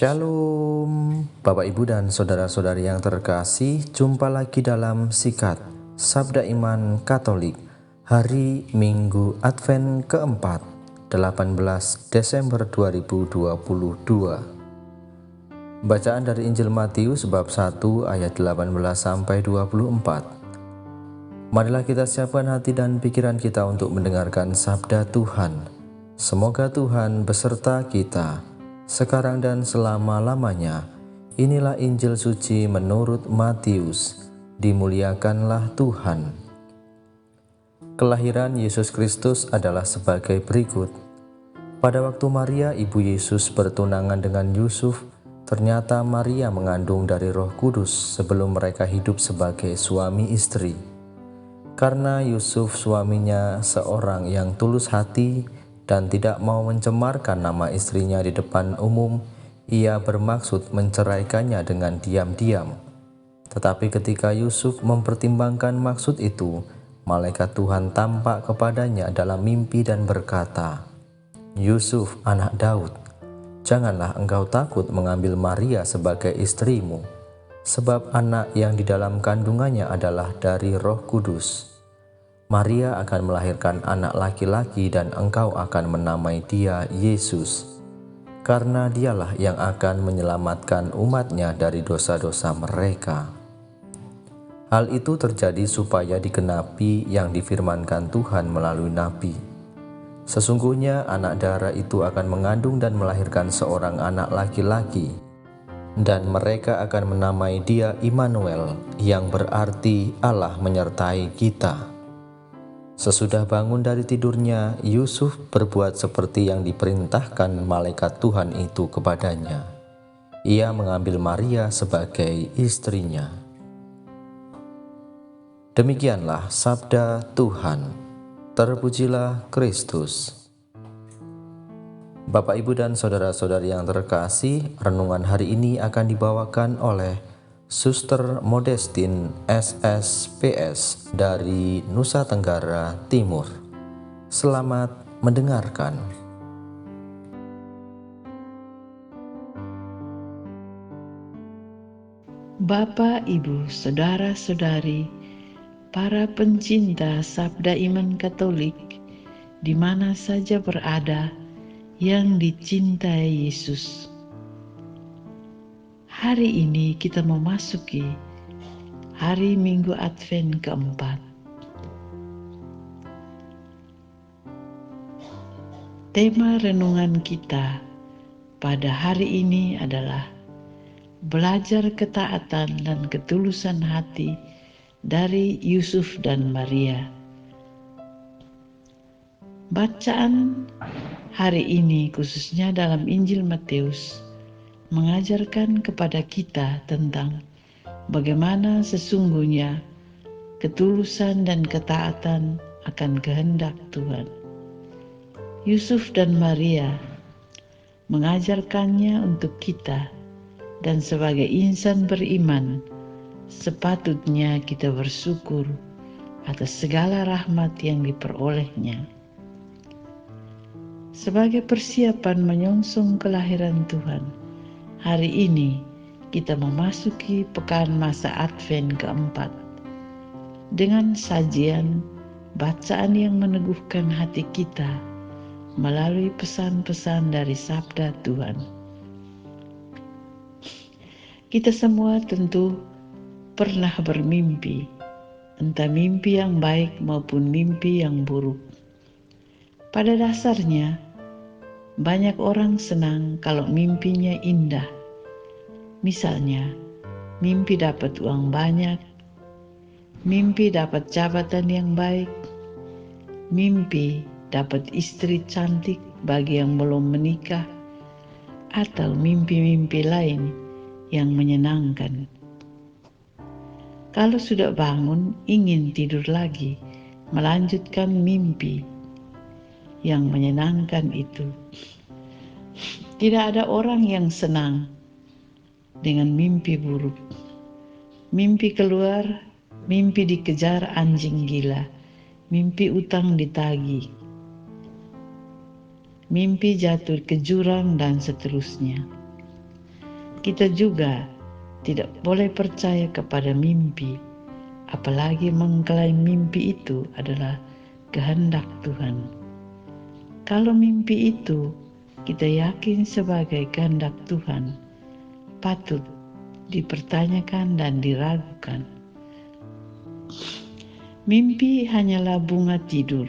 Shalom, Bapak Ibu dan Saudara-saudari yang terkasih, jumpa lagi dalam Sikat Sabda Iman Katolik, hari Minggu Advent keempat, 18 Desember 2022. Bacaan dari Injil Matius bab 1 ayat 18-24. Marilah kita siapkan hati dan pikiran kita untuk mendengarkan sabda Tuhan. Semoga Tuhan beserta kita sekarang dan selama-lamanya. Inilah Injil suci menurut Matius. Dimuliakanlah Tuhan. Kelahiran Yesus Kristus adalah sebagai berikut. Pada waktu Maria ibu Yesus bertunangan dengan Yusuf, ternyata Maria mengandung dari Roh Kudus sebelum mereka hidup sebagai suami istri. Karena Yusuf suaminya seorang yang tulus hati dan tidak mau mencemarkan nama istrinya di depan umum, ia bermaksud menceraikannya dengan diam-diam. Tetapi ketika Yusuf mempertimbangkan maksud itu, malaikat Tuhan tampak kepadanya dalam mimpi dan berkata, "Yusuf, anak Daud, janganlah engkau takut mengambil Maria sebagai istrimu, sebab anak yang di dalam kandungannya adalah dari Roh Kudus. Maria akan melahirkan anak laki-laki dan engkau akan menamai dia Yesus, karena dialah yang akan menyelamatkan umatnya dari dosa-dosa mereka." Hal itu terjadi supaya digenapi yang difirmankan Tuhan melalui nabi. Sesungguhnya anak darah itu akan mengandung dan melahirkan seorang anak laki-laki, dan mereka akan menamai dia Immanuel, yang berarti Allah menyertai kita. Sesudah bangun dari tidurnya, Yusuf berbuat seperti yang diperintahkan malaikat Tuhan itu kepadanya. Ia mengambil Maria sebagai istrinya. Demikianlah sabda Tuhan. Terpujilah Kristus. Bapak, Ibu, dan saudara-saudari yang terkasih, renungan hari ini akan dibawakan oleh Suster Modestin SSPS dari Nusa Tenggara Timur. Selamat mendengarkan. Bapak, Ibu, saudara-saudari, para pencinta Sabda Iman Katolik, di mana saja berada yang dicintai Yesus. Hari ini kita memasuki hari Minggu Advent keempat. Tema renungan kita pada hari ini adalah belajar ketaatan dan ketulusan hati dari Yusuf dan Maria. Bacaan hari ini khususnya dalam Injil Matius mengajarkan kepada kita tentang bagaimana sesungguhnya ketulusan dan ketaatan akan kehendak Tuhan. Yusuf dan Maria mengajarkannya untuk kita, dan sebagai insan beriman sepatutnya kita bersyukur atas segala rahmat yang diperolehnya. Sebagai persiapan menyongsong kelahiran Tuhan, hari ini kita memasuki pekan masa Advent keempat dengan sajian bacaan yang meneguhkan hati kita melalui pesan-pesan dari sabda Tuhan. Kita semua tentu pernah bermimpi, entah mimpi yang baik maupun mimpi yang buruk. Pada dasarnya, banyak orang senang kalau mimpinya indah. Misalnya, mimpi dapat uang banyak, mimpi dapat jabatan yang baik, mimpi dapat istri cantik bagi yang belum menikah, atau mimpi-mimpi lain yang menyenangkan. Kalau sudah bangun, ingin tidur lagi, melanjutkan mimpi yang menyenangkan itu. Tidak ada orang yang senang dengan mimpi buruk. Mimpi keluar, mimpi dikejar anjing gila, mimpi utang ditagih, mimpi jatuh ke jurang, dan seterusnya. kita juga tidak boleh percaya kepada mimpi, apalagi mengklaim mimpi itu adalah kehendak Tuhan. Kalau mimpi itu kita yakin sebagai kehendak Tuhan, patut dipertanyakan dan diragukan. Mimpi hanyalah bunga tidur.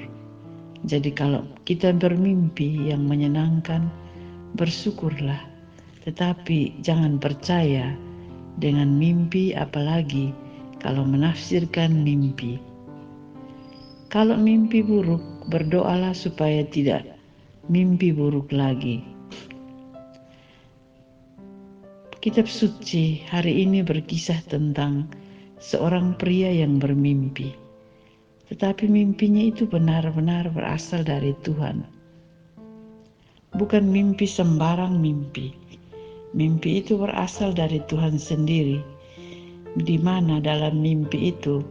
Jadi kalau kita bermimpi yang menyenangkan, bersyukurlah. Tetapi jangan percaya dengan mimpi, apalagi kalau menafsirkan mimpi. Kalau mimpi buruk, berdoalah supaya tidak mimpi buruk lagi. Kitab suci hari ini berkisah tentang seorang pria yang bermimpi. Tetapi mimpinya itu benar-benar berasal dari Tuhan. Bukan mimpi sembarang mimpi. Mimpi itu berasal dari Tuhan sendiri, di mana dalam mimpi itu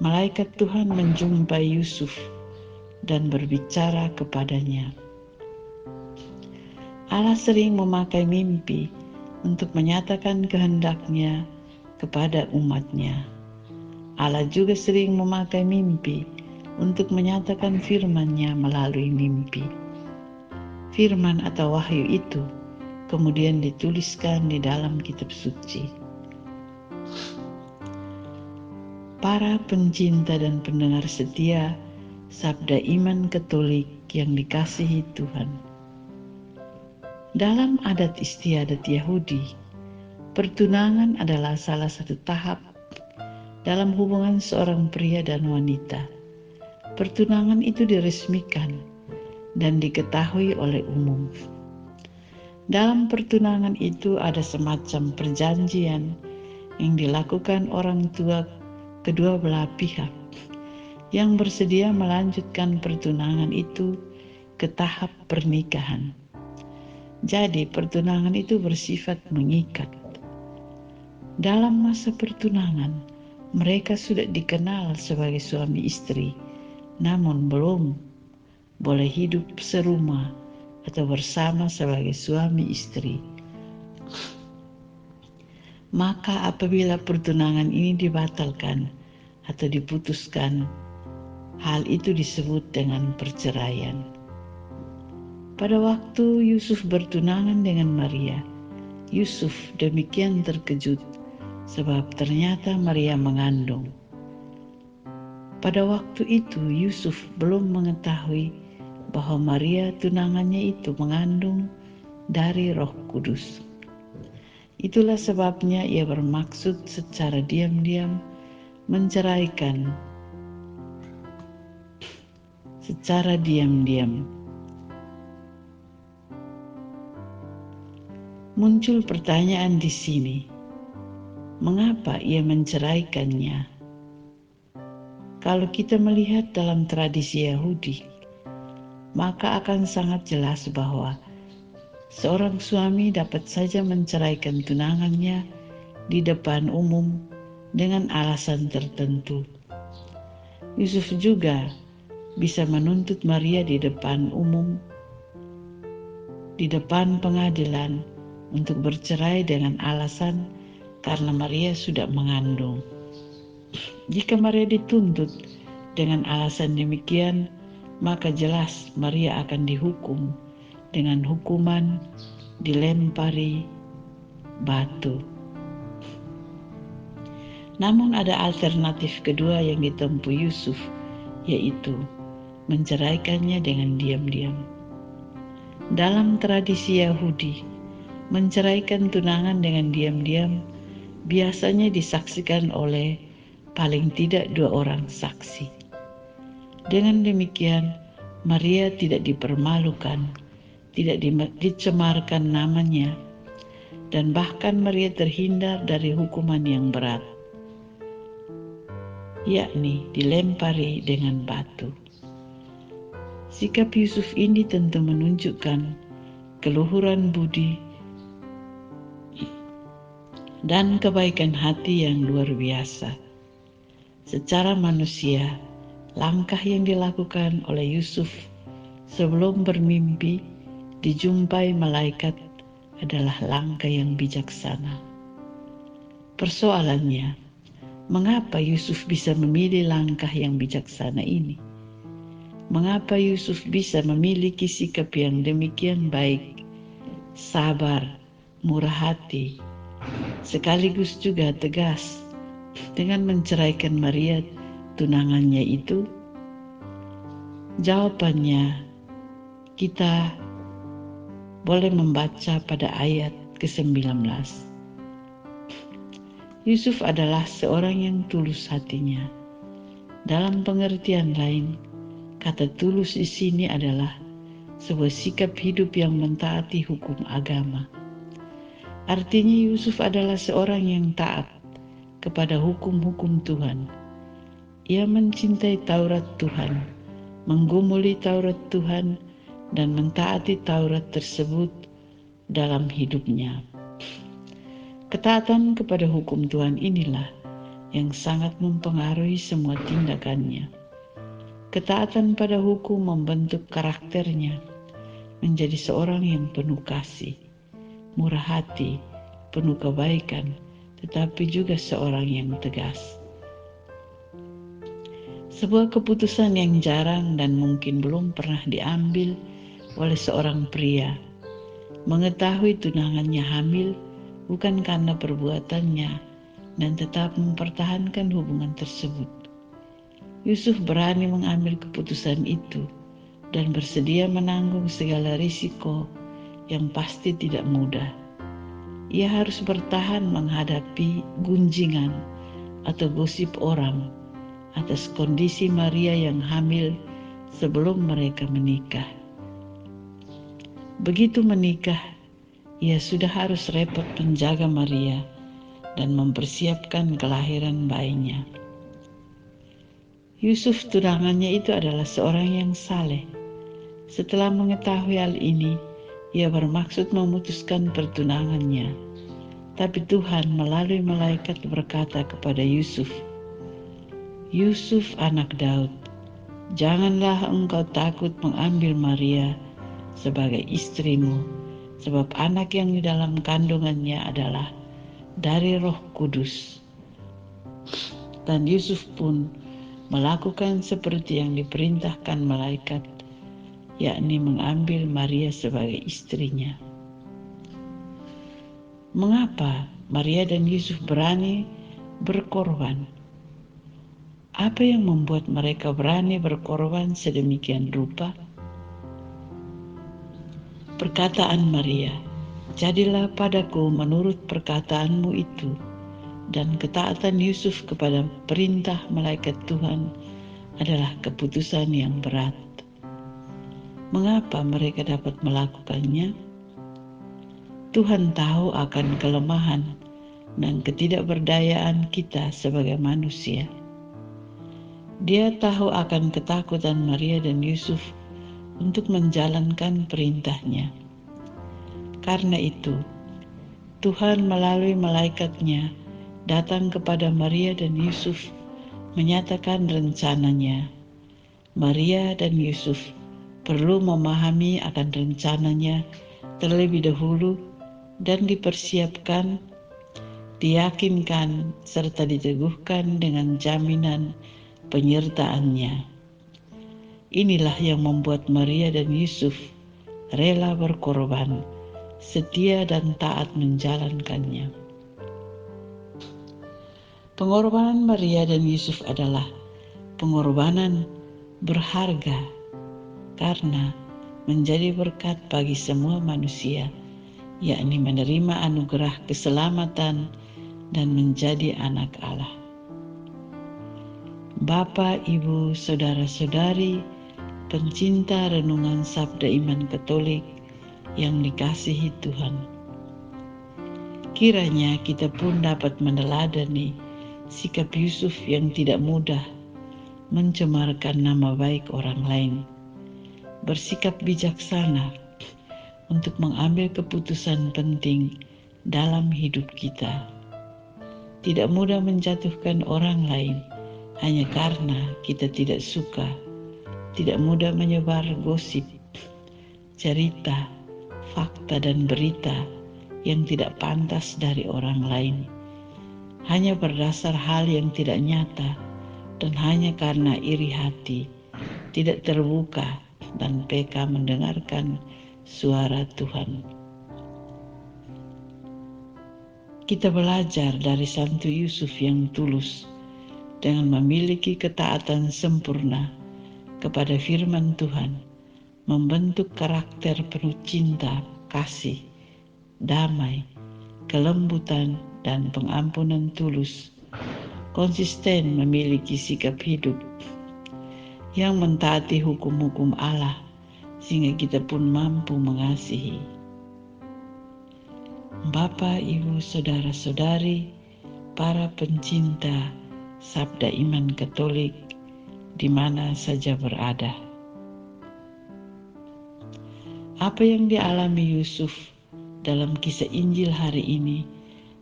malaikat Tuhan menjumpai Yusuf dan berbicara kepadanya. Allah sering memakai mimpi untuk menyatakan kehendaknya kepada umatnya. Allah juga sering memakai mimpi untuk menyatakan firman-Nya melalui mimpi. Firman atau wahyu itu kemudian dituliskan di dalam kitab suci. Para pencinta dan pendengar setia Sabda Iman Katolik yang dikasihi Tuhan. Dalam adat istiadat Yahudi, pertunangan adalah salah satu tahap dalam hubungan seorang pria dan wanita. Pertunangan itu diresmikan dan diketahui oleh umum. Dalam pertunangan itu ada semacam perjanjian yang dilakukan orang tua kedua belah pihak yang bersedia melanjutkan pertunangan itu ke tahap pernikahan. Jadi pertunangan itu bersifat mengikat. Dalam masa pertunangan, mereka sudah dikenal sebagai suami istri, namun belum boleh hidup serumah atau bersama sebagai suami istri. Maka apabila pertunangan ini dibatalkan atau diputuskan, hal itu disebut dengan perceraian. Pada waktu Yusuf bertunangan dengan Maria, Yusuf demikian terkejut sebab ternyata Maria mengandung. Pada waktu itu Yusuf belum mengetahui bahwa Maria tunangannya itu mengandung dari Roh Kudus. Itulah sebabnya ia bermaksud secara diam-diam menceraikan secara diam-diam. Muncul pertanyaan di sini, mengapa ia menceraikannya? Kalau kita melihat dalam tradisi Yahudi, maka akan sangat jelas bahwa seorang suami dapat saja menceraikan tunangannya di depan umum dengan alasan tertentu. Yusuf juga bisa menuntut Maria di depan umum, di depan pengadilan untuk bercerai dengan alasan karena Maria sudah mengandung. Jika Maria dituntut dengan alasan demikian, maka jelas Maria akan dihukum dengan hukuman dilempari batu. Namun ada alternatif kedua yang ditempuh Yusuf, yaitu menceraikannya dengan diam-diam. Dalam tradisi Yahudi, menceraikan tunangan dengan diam-diam biasanya disaksikan oleh paling tidak 2 orang saksi. Dengan demikian, Maria tidak dipermalukan, tidak dicemarkan namanya, dan bahkan Maria terhindar dari hukuman yang berat, yakni dilempari dengan batu. Sikap Yusuf ini tentu menunjukkan keluhuran budi dan kebaikan hati yang luar biasa. Secara manusia, langkah yang dilakukan oleh Yusuf sebelum bermimpi dijumpai malaikat adalah langkah yang bijaksana. Persoalannya, mengapa Yusuf bisa memilih langkah yang bijaksana ini? Mengapa Yusuf bisa memiliki sikap yang demikian baik, sabar, murah hati, sekaligus juga tegas dengan menceraikan Maria tunangannya itu? Jawabannya kita boleh membaca pada ayat ke-19. Yusuf adalah seorang yang tulus hatinya. Dalam pengertian lain, kata tulus di sini adalah sebuah sikap hidup yang mentaati hukum agama. Artinya Yusuf adalah seorang yang taat kepada hukum-hukum Tuhan. Ia mencintai Taurat Tuhan, menggumuli Taurat Tuhan, dan mentaati Taurat tersebut dalam hidupnya. Ketaatan kepada hukum Tuhan inilah yang sangat mempengaruhi semua tindakannya. Ketaatan pada hukum membentuk karakternya menjadi seorang yang penuh kasih, murah hati, penuh kebaikan, tetapi juga seorang yang tegas. Sebuah keputusan yang jarang dan mungkin belum pernah diambil oleh seorang pria, mengetahui tunangannya hamil bukan karena perbuatannya dan tetap mempertahankan hubungan tersebut. Yusuf berani mengambil keputusan itu dan bersedia menanggung segala risiko yang pasti tidak mudah. Ia harus bertahan menghadapi gunjingan atau gosip orang atas kondisi Maria yang hamil sebelum mereka menikah. Begitu menikah, ia sudah harus repot menjaga Maria dan mempersiapkan kelahiran bayinya. Yusuf tunangannya itu adalah seorang yang saleh. Setelah mengetahui hal ini, ia bermaksud memutuskan pertunangannya. Tapi Tuhan melalui malaikat berkata kepada Yusuf, "Yusuf anak Daud, janganlah engkau takut mengambil Maria sebagai istrimu, sebab anak yang di dalam kandungannya adalah dari Roh Kudus." Dan Yusuf pun melakukan seperti yang diperintahkan malaikat, yakni mengambil Maria sebagai istrinya. Mengapa Maria dan Yusuf berani berkorban? Apa yang membuat mereka berani berkorban sedemikian rupa? Perkataan Maria, "Jadilah padaku menurut perkataanmu itu," dan ketaatan Yusuf kepada perintah malaikat Tuhan adalah keputusan yang berat. Mengapa mereka dapat melakukannya? Tuhan tahu akan kelemahan dan ketidakberdayaan kita sebagai manusia. Dia tahu akan ketakutan Maria dan Yusuf untuk menjalankan perintahnya. Karena itu, Tuhan melalui malaikatnya datang kepada Maria dan Yusuf menyatakan rencananya. Maria dan Yusuf perlu memahami akan rencananya terlebih dahulu dan dipersiapkan, diyakinkan, serta diteguhkan dengan jaminan penyertaannya. Inilah yang membuat Maria dan Yusuf rela berkorban, setia dan taat menjalankannya. Pengorbanan Maria dan Yusuf adalah pengorbanan berharga karena menjadi berkat bagi semua manusia, yakni menerima anugerah keselamatan dan menjadi anak Allah. Bapak, Ibu, saudara-saudari, pencinta renungan Sabda Iman Katolik yang dikasihi Tuhan. Kiranya kita pun dapat meneladani sikap Yusuf yang tidak mudah mencemarkan nama baik orang lain, bersikap bijaksana untuk mengambil keputusan penting dalam hidup kita, tidak mudah menjatuhkan orang lain hanya karena kita tidak suka, tidak mudah menyebar gosip, cerita, fakta dan berita yang tidak pantas dari orang lain, hanya berdasar hal yang tidak nyata dan hanya karena iri hati, tidak terbuka dan peka mendengarkan suara Tuhan. Kita belajar dari Santo Yusuf yang tulus dengan memiliki ketaatan sempurna kepada firman Tuhan, membentuk karakter penuh cinta, kasih, damai, kelembutan, dan pengampunan tulus, konsisten memiliki sikap hidup yang mentaati hukum-hukum Allah, sehingga kita pun mampu mengasihi. Bapak, Ibu, Saudara-saudari, para pencinta Sabda Iman Katolik di mana saja berada. Apa yang dialami Yusuf dalam kisah Injil hari ini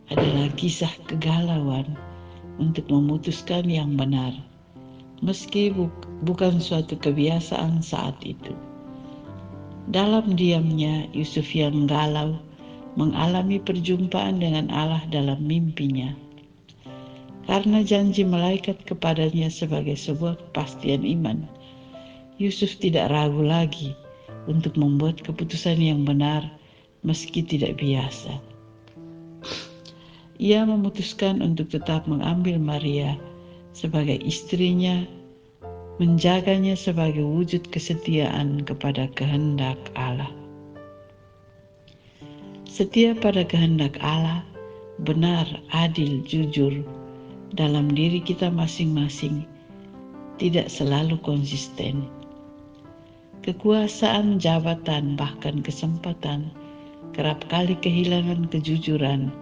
adalah kisah kegalauan untuk memutuskan yang benar, meski bukan suatu kebiasaan saat itu. Dalam diamnya, Yusuf yang galau mengalami perjumpaan dengan Allah dalam mimpinya. Karena janji malaikat kepadanya sebagai sebuah kepastian iman, Yusuf tidak ragu lagi untuk membuat keputusan yang benar meski tidak biasa. Ia memutuskan untuk tetap mengambil Maria sebagai istrinya, menjaganya sebagai wujud kesetiaan kepada kehendak Allah. Setia pada kehendak Allah, benar, adil, jujur dalam diri kita masing-masing, tidak selalu konsisten. Kekuasaan, jabatan, bahkan kesempatan kerap kali kehilangan kejujuran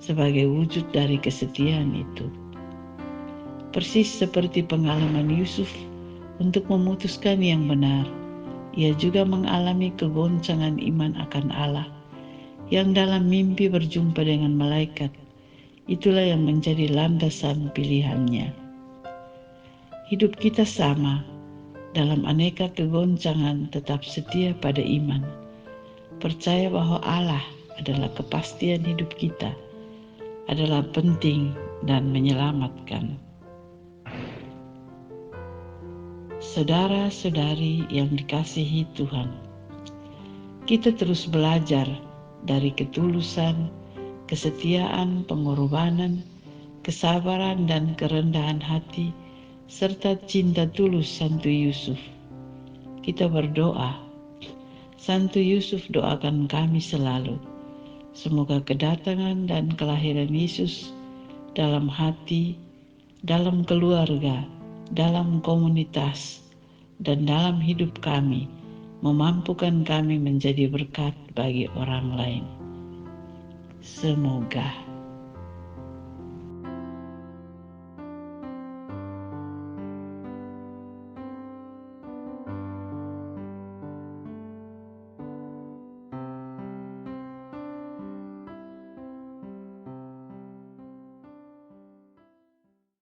sebagai wujud dari kesetiaan itu. Persis seperti pengalaman Yusuf untuk memutuskan yang benar, ia juga mengalami kegoncangan iman akan Allah yang dalam mimpi berjumpa dengan malaikat. Itulah yang menjadi landasan pilihannya. Hidup kita sama, dalam aneka kegoncangan tetap setia pada iman, percaya bahwa Allah adalah kepastian hidup kita, adalah penting dan menyelamatkan. Saudara-saudari yang dikasihi Tuhan, kita terus belajar dari ketulusan, kesetiaan, pengorbanan, kesabaran, dan kerendahan hati, serta cinta tulus Santo Yusuf. Kita berdoa, Santo Yusuf doakan kami selalu, semoga kedatangan dan kelahiran Yesus dalam hati, dalam keluarga, dalam komunitas, dan dalam hidup kami, memampukan kami menjadi berkat bagi orang lain. Semoga.